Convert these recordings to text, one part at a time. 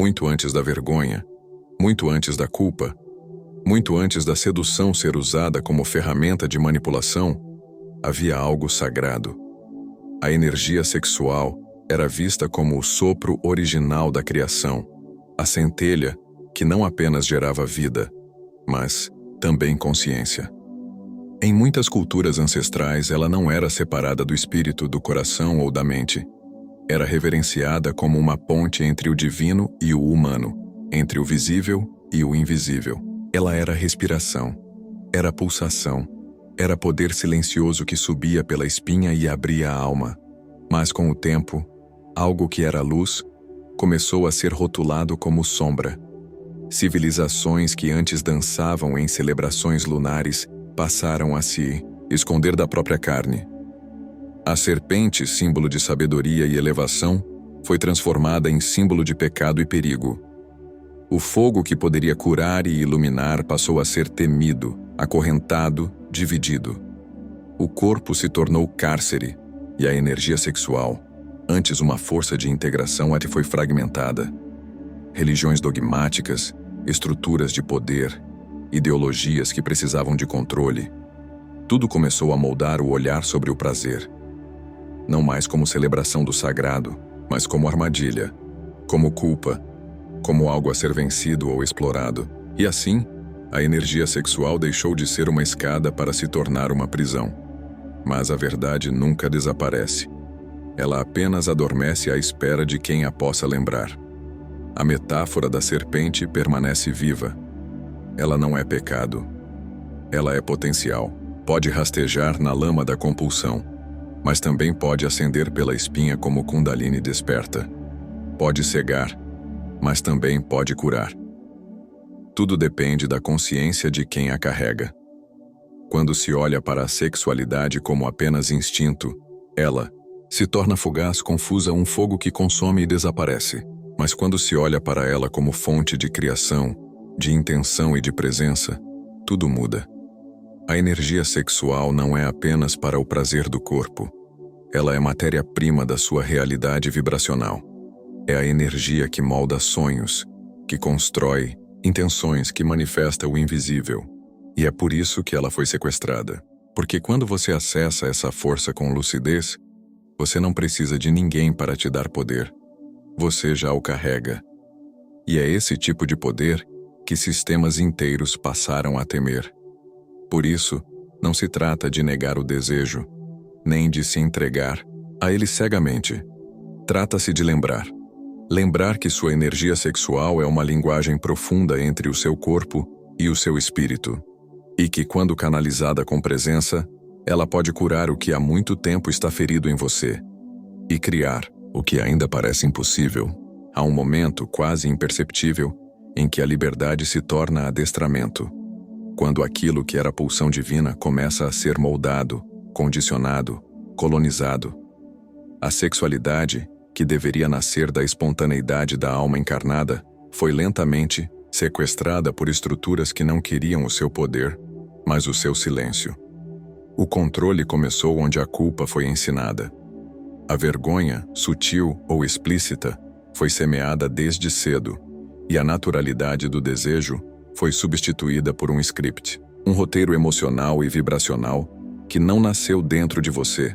muito antes da vergonha, muito antes da culpa, muito antes da sedução ser usada como ferramenta de manipulação, havia algo sagrado. A energia sexual era vista como o sopro original da criação, a centelha que não apenas gerava vida, mas também consciência. Em muitas culturas ancestrais, ela não era separada do espírito, do coração ou da mente. Era reverenciada como uma ponte entre o divino e o humano, entre o visível e o invisível. Ela era respiração, era pulsação, era poder silencioso que subia pela espinha e abria a alma. Mas com o tempo, algo que era luz começou a ser rotulado como sombra. Civilizações que antes dançavam em celebrações lunares passaram a se esconder da própria carne. A serpente, símbolo de sabedoria e elevação, foi transformada em símbolo de pecado e perigo. O fogo que poderia curar e iluminar passou a ser temido, acorrentado, dividido. O corpo se tornou cárcere e a energia sexual, antes uma força de integração, foi fragmentada. Religiões dogmáticas, estruturas de poder, ideologias que precisavam de controle. Tudo começou a moldar o olhar sobre o prazer. Não mais como celebração do sagrado, mas como armadilha, como culpa, como algo a ser vencido ou explorado. E assim, a energia sexual deixou de ser uma escada para se tornar uma prisão. Mas a verdade nunca desaparece. Ela apenas adormece à espera de quem a possa lembrar. A metáfora da serpente permanece viva. Ela não é pecado. Ela é potencial. Pode rastejar na lama da compulsão, mas também pode ascender pela espinha como Kundalini desperta. Pode cegar, mas também pode curar. Tudo depende da consciência de quem a carrega. Quando se olha para a sexualidade como apenas instinto, ela se torna fugaz, confusa, um fogo que consome e desaparece. Mas quando se olha para ela como fonte de criação, de intenção e de presença, tudo muda. A energia sexual não é apenas para o prazer do corpo. Ela é matéria-prima da sua realidade vibracional. É a energia que molda sonhos, que constrói intenções, que manifesta o invisível. E é por isso que ela foi sequestrada. Porque quando você acessa essa força com lucidez, você não precisa de ninguém para te dar poder. Você já o carrega. E é esse tipo de poder que sistemas inteiros passaram a temer. Por isso, não se trata de negar o desejo, nem de se entregar a ele cegamente. Trata-se de lembrar. Lembrar que sua energia sexual é uma linguagem profunda entre o seu corpo e o seu espírito. E que, quando canalizada com presença, ela pode curar o que há muito tempo está ferido em você. E criar o que ainda parece impossível. Há um momento quase imperceptível em que a liberdade se torna adestramento. Quando aquilo que era pulsão divina começa a ser moldado, condicionado, colonizado. A sexualidade, que deveria nascer da espontaneidade da alma encarnada, foi lentamente sequestrada por estruturas que não queriam o seu poder, mas o seu silêncio. O controle começou onde a culpa foi ensinada. A vergonha, sutil ou explícita, foi semeada desde cedo, e a naturalidade do desejo foi substituída por um script, um roteiro emocional e vibracional que não nasceu dentro de você,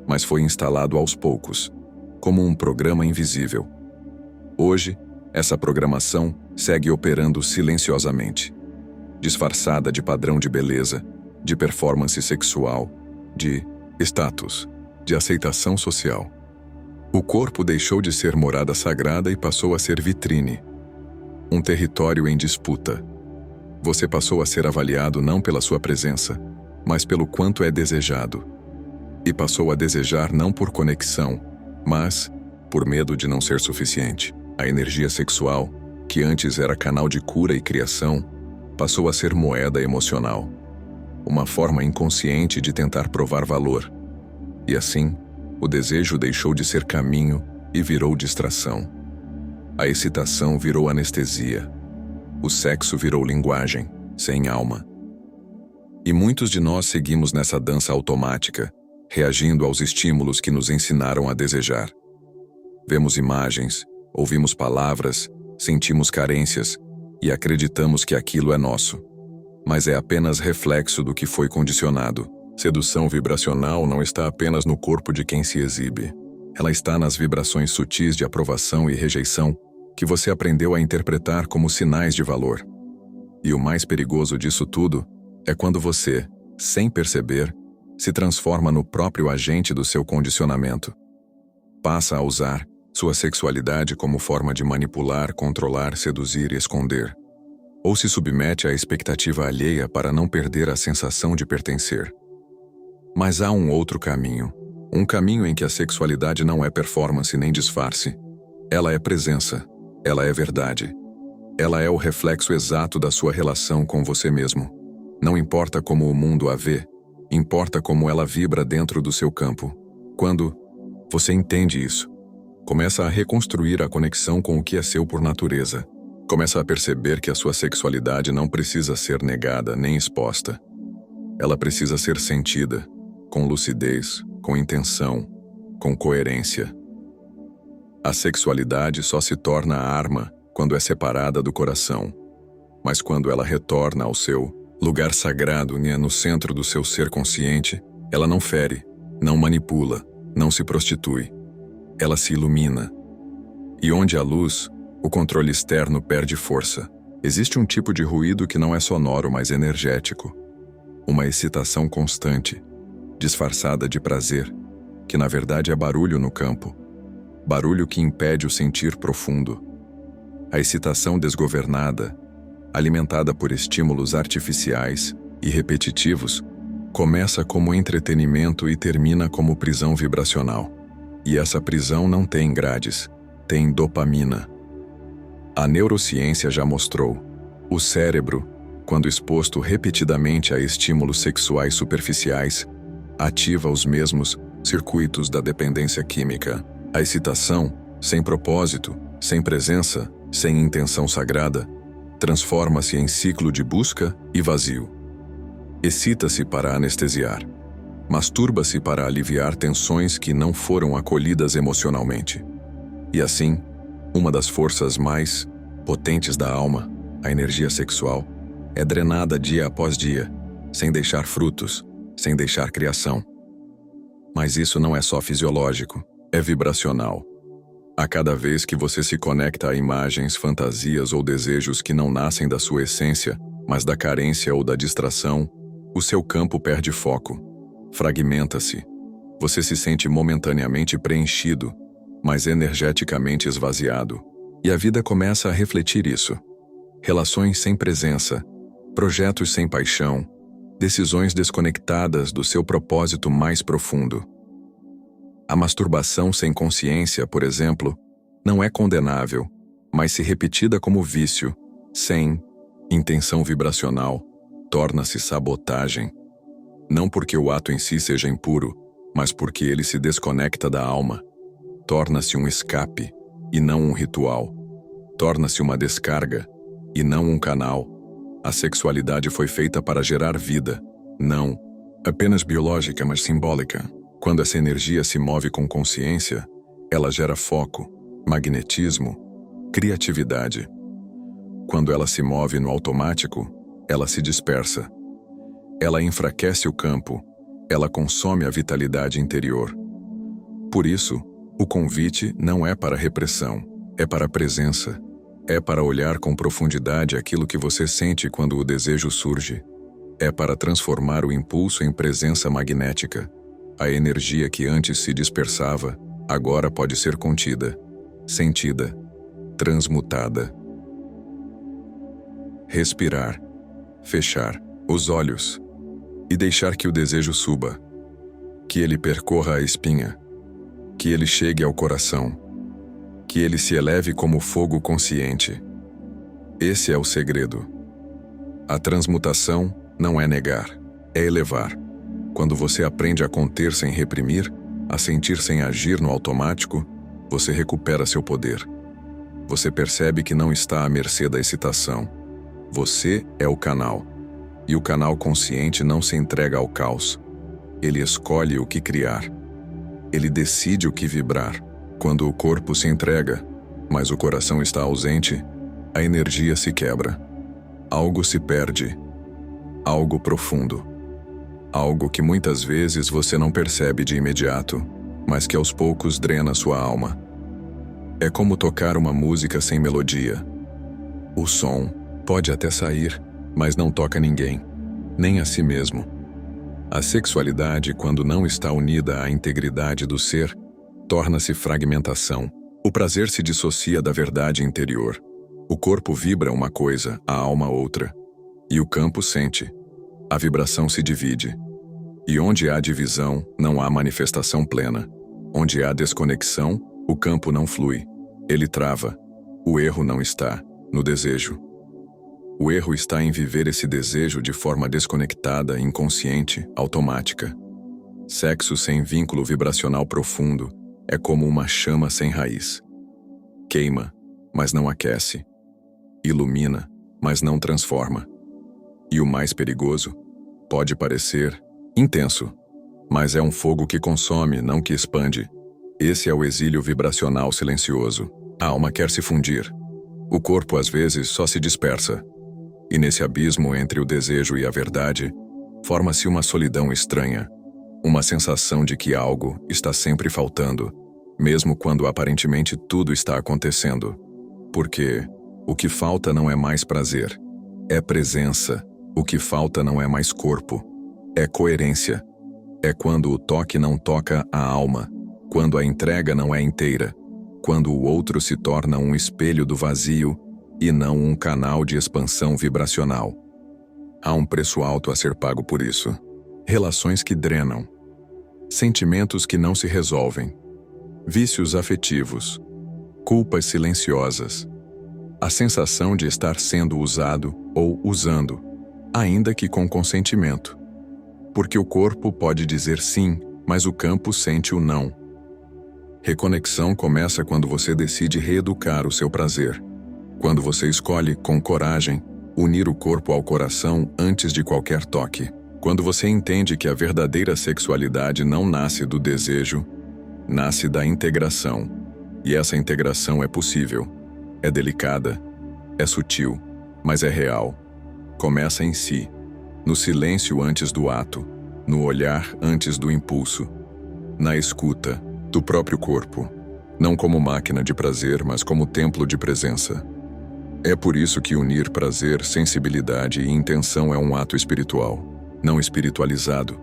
mas foi instalado aos poucos, como um programa invisível. Hoje, essa programação segue operando silenciosamente, disfarçada de padrão de beleza, de performance sexual, de status, de aceitação social. O corpo deixou de ser morada sagrada e passou a ser vitrine, um território em disputa. Você passou a ser avaliado não pela sua presença, mas pelo quanto é desejado. E passou a desejar não por conexão, mas por medo de não ser suficiente. A energia sexual, que antes era canal de cura e criação, passou a ser moeda emocional. Uma forma inconsciente de tentar provar valor. E assim, o desejo deixou de ser caminho e virou distração. A excitação virou anestesia. O sexo virou linguagem, sem alma. E muitos de nós seguimos nessa dança automática, reagindo aos estímulos que nos ensinaram a desejar. Vemos imagens, ouvimos palavras sentimos carências e acreditamos que aquilo é nosso. Mas é apenas reflexo do que foi condicionado. Sedução vibracional não está apenas no corpo de quem se exibe. Ela está nas vibrações sutis de aprovação e rejeição que você aprendeu a interpretar como sinais de valor. E o mais perigoso disso tudo é quando você, sem perceber, se transforma no próprio agente do seu condicionamento. Passa a usar sua sexualidade como forma de manipular, controlar, seduzir e esconder. Ou se submete à expectativa alheia para não perder a sensação de pertencer. Mas há um outro caminho. Um caminho em que a sexualidade não é performance nem disfarce. Ela é presença. Ela é verdade. Ela é o reflexo exato da sua relação com você mesmo. Não importa como o mundo a vê, importa como ela vibra dentro do seu campo. Quando você entende isso, começa a reconstruir a conexão com o que é seu por natureza. Começa a perceber que a sua sexualidade não precisa ser negada nem exposta. Ela precisa ser sentida, com lucidez, com intenção, com coerência. A sexualidade só se torna arma quando é separada do coração, mas quando ela retorna ao seu lugar sagrado, no centro do seu ser consciente, ela não fere, não manipula, não se prostitui. Ela se ilumina. E onde há luz, o controle externo perde força. Existe um tipo de ruído que não é sonoro, mas energético. Uma excitação constante, disfarçada de prazer, que na verdade é barulho no campo. Barulho que impede o sentir profundo. A excitação desgovernada, alimentada por estímulos artificiais e repetitivos, começa como entretenimento e termina como prisão vibracional. E essa prisão não tem grades, tem dopamina. A neurociência já mostrou. O cérebro, quando exposto repetidamente a estímulos sexuais superficiais, ativa os mesmos circuitos da dependência química. A excitação, sem propósito, sem presença, sem intenção sagrada, transforma-se em ciclo de busca e vazio. Excita-se para anestesiar. Masturba-se para aliviar tensões que não foram acolhidas emocionalmente. E assim, uma das forças mais potentes da alma, a energia sexual, é drenada dia após dia, sem deixar frutos, sem deixar criação. Mas isso não é só fisiológico, é vibracional. A cada vez que você se conecta a imagens, fantasias ou desejos que não nascem da sua essência, mas da carência ou da distração, o seu campo perde foco, fragmenta-se. Você se sente momentaneamente preenchido, mas energeticamente esvaziado. E a vida começa a refletir isso. Relações sem presença, projetos sem paixão, decisões desconectadas do seu propósito mais profundo. A masturbação sem consciência, por exemplo, não é condenável, mas se repetida como vício, sem intenção vibracional, torna-se sabotagem. Não porque o ato em si seja impuro, mas porque ele se desconecta da alma. Torna-se um escape, e não um ritual. Torna-se uma descarga, e não um canal. A sexualidade foi feita para gerar vida, não apenas biológica, mas simbólica. Quando essa energia se move com consciência, ela gera foco, magnetismo, criatividade. Quando ela se move no automático, ela se dispersa. Ela enfraquece o campo, ela consome a vitalidade interior. Por isso, o convite não é para repressão, é para presença. É para olhar com profundidade aquilo que você sente quando o desejo surge. É para transformar o impulso em presença magnética. A energia que antes se dispersava, agora pode ser contida, sentida, transmutada. Respirar, fechar os olhos e deixar que o desejo suba, que ele percorra a espinha, que ele chegue ao coração, que ele se eleve como fogo consciente. Esse é o segredo. A transmutação não é negar, é elevar. Quando você aprende a conter sem reprimir, a sentir sem agir no automático, você recupera seu poder. Você percebe que não está à mercê da excitação. Você é o canal. E o canal consciente não se entrega ao caos. Ele escolhe o que criar. Ele decide o que vibrar. Quando o corpo se entrega, mas o coração está ausente, a energia se quebra. Algo se perde. Algo profundo. Algo que muitas vezes você não percebe de imediato, mas que aos poucos drena sua alma. É como tocar uma música sem melodia. O som pode até sair, mas não toca ninguém, nem a si mesmo. A sexualidade, quando não está unida à integridade do ser, torna-se fragmentação. O prazer se dissocia da verdade interior. O corpo vibra uma coisa, a alma outra. E o campo sente. A vibração se divide. E onde há divisão, não há manifestação plena. Onde há desconexão, o campo não flui. Ele trava. O erro não está no desejo. O erro está em viver esse desejo de forma desconectada, inconsciente, automática. Sexo sem vínculo vibracional profundo é como uma chama sem raiz. Queima, mas não aquece. Ilumina, mas não transforma. E o mais perigoso, pode parecer intenso, mas é um fogo que consome, não que expande. Esse é o exílio vibracional silencioso. A alma quer se fundir. O corpo às vezes só se dispersa. E nesse abismo entre o desejo e a verdade, forma-se uma solidão estranha. Uma sensação de que algo está sempre faltando, mesmo quando aparentemente tudo está acontecendo. Porque o que falta não é mais prazer, é presença. O que falta não é mais corpo, é coerência. É quando o toque não toca a alma, quando a entrega não é inteira, quando o outro se torna um espelho do vazio e não um canal de expansão vibracional. Há um preço alto a ser pago por isso. Relações que drenam. Sentimentos que não se resolvem. Vícios afetivos. Culpas silenciosas. A sensação de estar sendo usado ou usando, ainda que com consentimento. Porque o corpo pode dizer sim, mas o campo sente o não. Reconexão começa quando você decide reeducar o seu prazer. Quando você escolhe, com coragem, unir o corpo ao coração antes de qualquer toque. Quando você entende que a verdadeira sexualidade não nasce do desejo, nasce da integração. E essa integração é possível, é delicada, é sutil, mas é real. Começa em si, no silêncio antes do ato, no olhar antes do impulso, na escuta do próprio corpo, não como máquina de prazer, mas como templo de presença. É por isso que unir prazer, sensibilidade e intenção é um ato espiritual, não espiritualizado,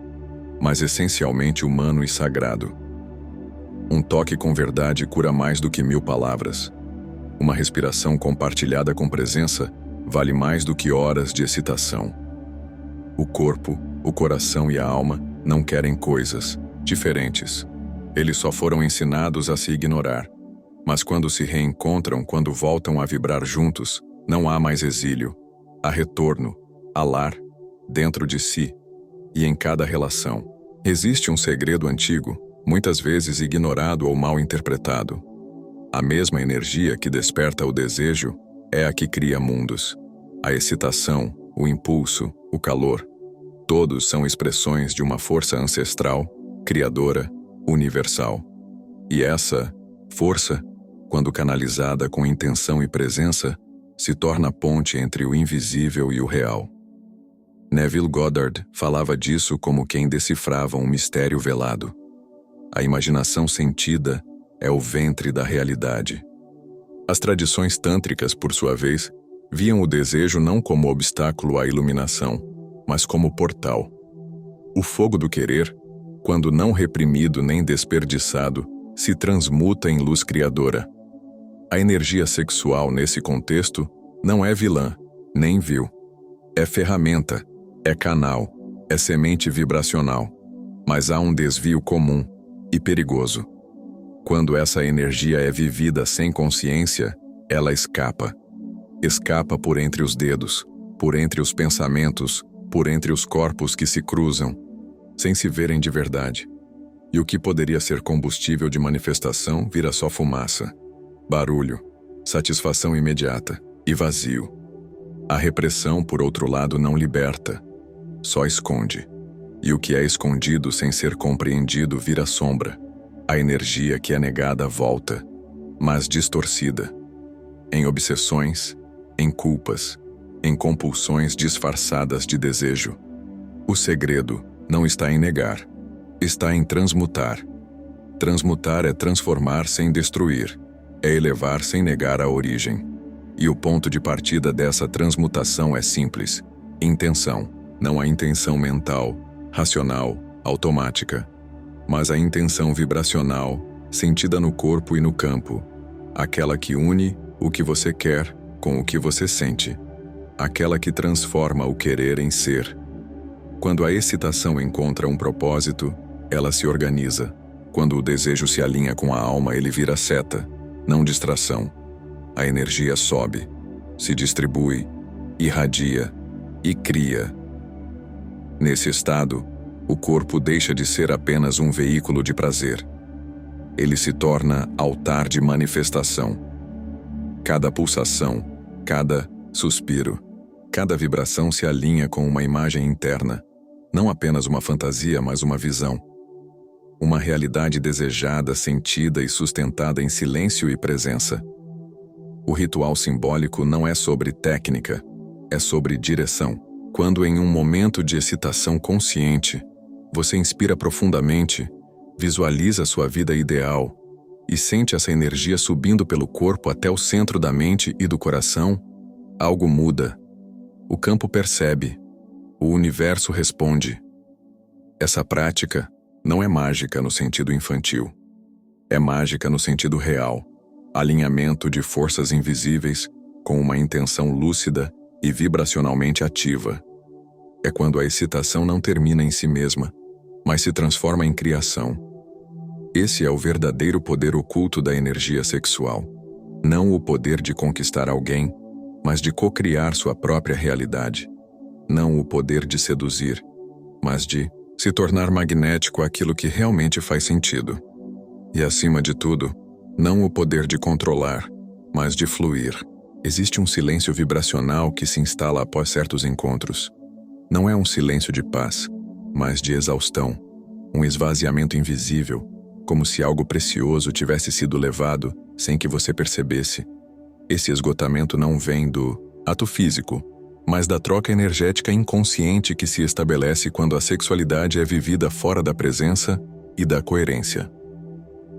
mas essencialmente humano e sagrado. Um toque com verdade cura mais do que 1000 palavras. Uma respiração compartilhada com presença vale mais do que horas de excitação. O corpo, o coração e a alma não querem coisas diferentes. Eles só foram ensinados a se ignorar. Mas quando se reencontram, quando voltam a vibrar juntos, não há mais exílio. Há retorno, há lar, dentro de si e em cada relação. Existe um segredo antigo, muitas vezes ignorado ou mal interpretado. A mesma energia que desperta o desejo é a que cria mundos. A excitação, o impulso, o calor, todos são expressões de uma força ancestral, criadora, universal. E essa força, quando canalizada com intenção e presença, se torna a ponte entre o invisível e o real. Neville Goddard falava disso como quem decifrava um mistério velado. A imaginação sentida é o ventre da realidade. As tradições tântricas, por sua vez, viam o desejo não como obstáculo à iluminação, mas como portal. O fogo do querer, quando não reprimido nem desperdiçado, se transmuta em luz criadora. A energia sexual nesse contexto não é vilã, nem vil. É ferramenta, é canal, é semente vibracional. Mas há um desvio comum e perigoso. Quando essa energia é vivida sem consciência, ela escapa. Escapa por entre os dedos, por entre os pensamentos, por entre os corpos que se cruzam, sem se verem de verdade. E o que poderia ser combustível de manifestação vira só fumaça, barulho, satisfação imediata e vazio. A repressão, por outro lado, não liberta, só esconde. E o que é escondido sem ser compreendido vira sombra. A energia que é negada volta. mas distorcida. Em obsessões, em culpas, em compulsões disfarçadas de desejo. O segredo não está em negar, está em transmutar. Transmutar é transformar sem destruir, é elevar sem negar a origem. E o ponto de partida dessa transmutação é simples: intenção. Não a intenção mental, racional, automática, mas a intenção vibracional, sentida no corpo e no campo, aquela que une o que você quer com o que você sente, aquela que transforma o querer em ser. Quando a excitação encontra um propósito, ela se organiza. Quando o desejo se alinha com a alma, ele vira seta, não distração. A energia sobe, se distribui, irradia e cria. Nesse estado, o corpo deixa de ser apenas um veículo de prazer. Ele se torna altar de manifestação. Cada pulsação, cada suspiro, cada vibração se alinha com uma imagem interna, não apenas uma fantasia, mas uma visão. Uma realidade desejada, sentida e sustentada em silêncio e presença. O ritual simbólico não é sobre técnica, é sobre direção. Quando em um momento de excitação consciente, você inspira profundamente, visualiza sua vida ideal e sente essa energia subindo pelo corpo até o centro da mente e do coração, algo muda. O campo percebe, o universo responde. Essa prática não é mágica no sentido infantil. É mágica no sentido real, alinhamento de forças invisíveis com uma intenção lúcida e vibracionalmente ativa. É quando a excitação não termina em si mesma, mas se transforma em criação. Esse é o verdadeiro poder oculto da energia sexual. Não o poder de conquistar alguém, mas de co-criar sua própria realidade. Não o poder de seduzir, mas de se tornar magnético àquilo que realmente faz sentido. E acima de tudo, não o poder de controlar, mas de fluir. Existe um silêncio vibracional que se instala após certos encontros. Não é um silêncio de paz, mas de exaustão, um esvaziamento invisível, como se algo precioso tivesse sido levado sem que você percebesse. Esse esgotamento não vem do ato físico, mas da troca energética inconsciente que se estabelece quando a sexualidade é vivida fora da presença e da coerência.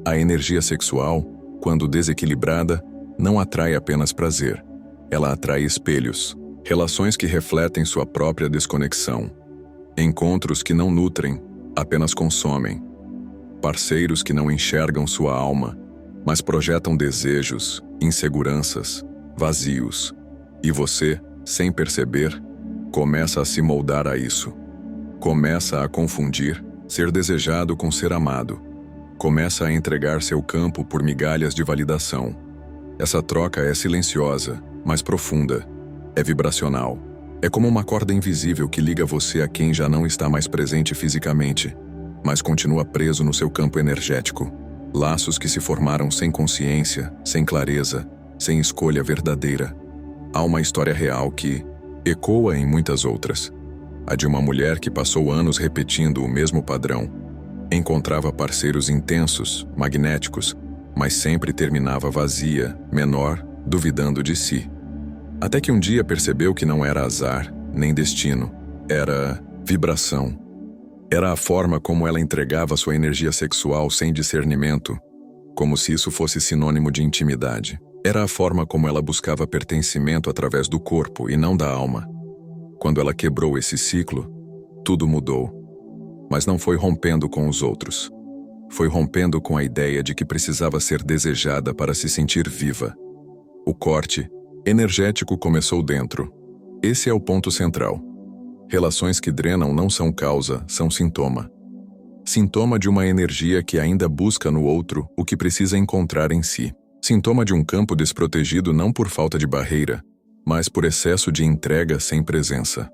A energia sexual, quando desequilibrada, não atrai apenas prazer. Ela atrai espelhos, relações que refletem sua própria desconexão, encontros que não nutrem, apenas consomem, parceiros que não enxergam sua alma, mas projetam desejos, inseguranças, vazios. E você, sem perceber, começa a se moldar a isso. Começa a confundir ser desejado com ser amado. Começa a entregar seu campo por migalhas de validação. Essa troca é silenciosa, mas profunda. É vibracional. É como uma corda invisível que liga você a quem já não está mais presente fisicamente, mas continua preso no seu campo energético. Laços que se formaram sem consciência, sem clareza, sem escolha verdadeira. Há uma história real que ecoa em muitas outras. A de uma mulher que passou anos repetindo o mesmo padrão. Encontrava parceiros intensos, magnéticos, mas sempre terminava vazia, menor, duvidando de si. Até que um dia percebeu que não era azar, nem destino. Era vibração. Era a forma como ela entregava sua energia sexual sem discernimento, como se isso fosse sinônimo de intimidade. Era a forma como ela buscava pertencimento através do corpo e não da alma. Quando ela quebrou esse ciclo, tudo mudou. Mas não foi rompendo com os outros. Foi rompendo com a ideia de que precisava ser desejada para se sentir viva. O corte energético começou dentro. Esse é o ponto central. Relações que drenam não são causa, são sintoma. Sintoma de uma energia que ainda busca no outro o que precisa encontrar em si. Sintoma de um campo desprotegido não por falta de barreira, mas por excesso de entrega sem presença.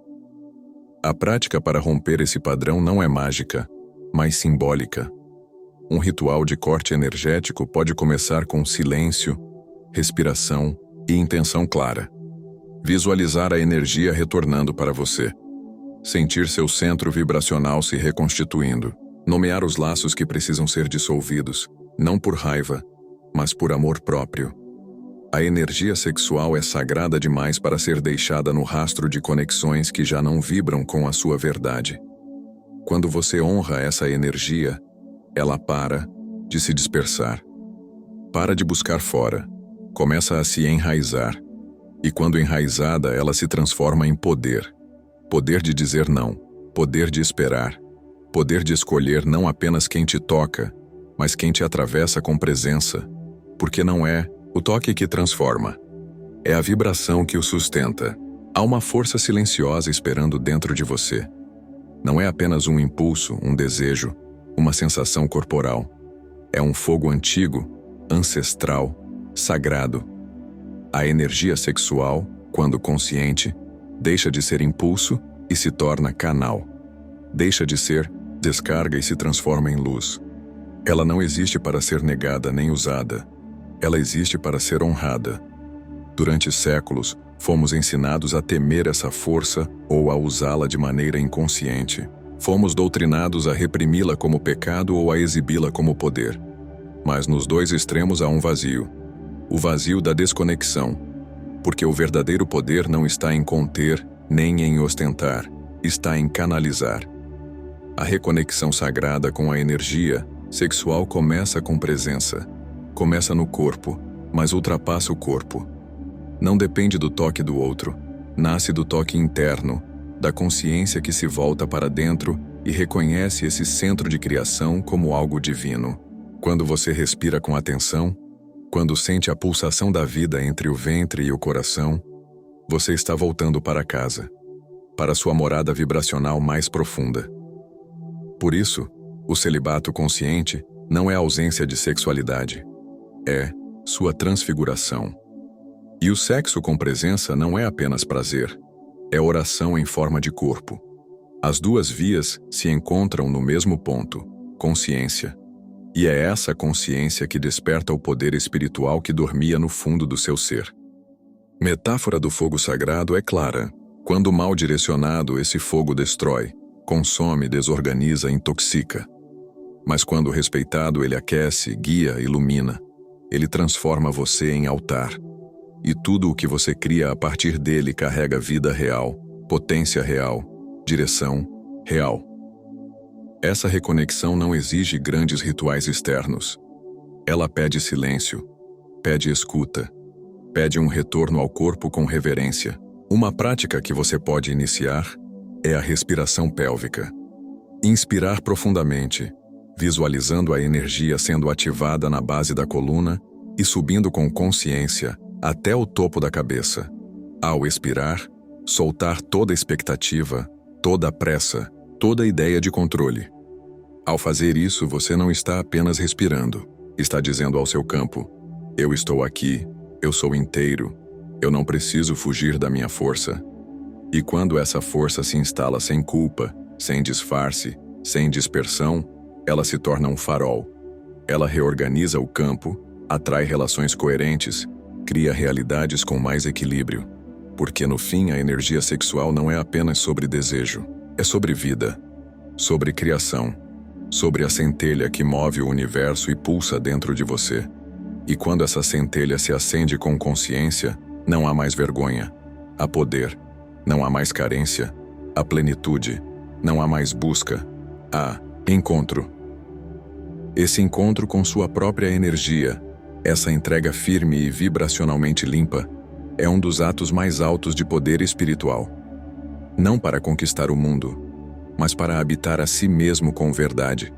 A prática para romper esse padrão não é mágica, mas simbólica. Um ritual de corte energético pode começar com silêncio, respiração e intenção clara. Visualizar a energia retornando para você. Sentir seu centro vibracional se reconstituindo. Nomear os laços que precisam ser dissolvidos, não por raiva, mas por amor próprio. A energia sexual é sagrada demais para ser deixada no rastro de conexões que já não vibram com a sua verdade. Quando você honra essa energia, ela para de se dispersar. Para de buscar fora, começa a se enraizar. E quando enraizada, ela se transforma em poder. Poder de dizer não, poder de esperar, poder de escolher não apenas quem te toca, mas quem te atravessa com presença, porque não é o toque que transforma, é a vibração que o sustenta. Há uma força silenciosa esperando dentro de você. Não é apenas um impulso, um desejo, uma sensação corporal. É um fogo antigo, ancestral, sagrado. A energia sexual, quando consciente, deixa de ser impulso e se torna canal. Deixa de ser descarga e se transforma em luz. Ela não existe para ser negada nem usada. Ela existe para ser honrada. Durante séculos, fomos ensinados a temer essa força ou a usá-la de maneira inconsciente. Fomos doutrinados a reprimi-la como pecado ou a exibi-la como poder. Mas nos dois extremos há um vazio. O vazio da desconexão. Porque o verdadeiro poder não está em conter, nem em ostentar. Está em canalizar. A reconexão sagrada com a energia sexual começa com presença. Começa no corpo, mas ultrapassa o corpo. Não depende do toque do outro. Nasce do toque interno, da consciência que se volta para dentro e reconhece esse centro de criação como algo divino. Quando você respira com atenção, quando sente a pulsação da vida entre o ventre e o coração, você está voltando para casa, para sua morada vibracional mais profunda. Por isso, o celibato consciente não é ausência de sexualidade, é sua transfiguração. E o sexo com presença não é apenas prazer, é oração em forma de corpo. As duas vias se encontram no mesmo ponto, consciência. E é essa consciência que desperta o poder espiritual que dormia no fundo do seu ser. Metáfora do fogo sagrado é clara. Quando mal direcionado, esse fogo destrói, consome, desorganiza, intoxica. Mas quando respeitado, ele aquece, guia, ilumina. Ele transforma você em altar. E tudo o que você cria a partir dele carrega vida real, potência real, direção real. Essa reconexão não exige grandes rituais externos. Ela pede silêncio, pede escuta, pede um retorno ao corpo com reverência. Uma prática que você pode iniciar é a respiração pélvica. Inspirar profundamente, visualizando a energia sendo ativada na base da coluna e subindo com consciência até o topo da cabeça. Ao expirar, soltar toda expectativa, toda pressa, toda ideia de controle. Ao fazer isso, você não está apenas respirando, está dizendo ao seu campo: eu estou aqui, eu sou inteiro, eu não preciso fugir da minha força. E quando essa força se instala sem culpa, sem disfarce, sem dispersão, ela se torna um farol. Ela reorganiza o campo, atrai relações coerentes, cria realidades com mais equilíbrio. Porque no fim a energia sexual não é apenas sobre desejo, é sobre vida, sobre criação, sobre a centelha que move o universo e pulsa dentro de você. E quando essa centelha se acende com consciência, não há mais vergonha, há poder, não há mais carência, há plenitude, não há mais busca, há encontro. Esse encontro com sua própria energia, essa entrega firme e vibracionalmente limpa, é um dos atos mais altos de poder espiritual. Não para conquistar o mundo, mas para habitar a si mesmo com verdade.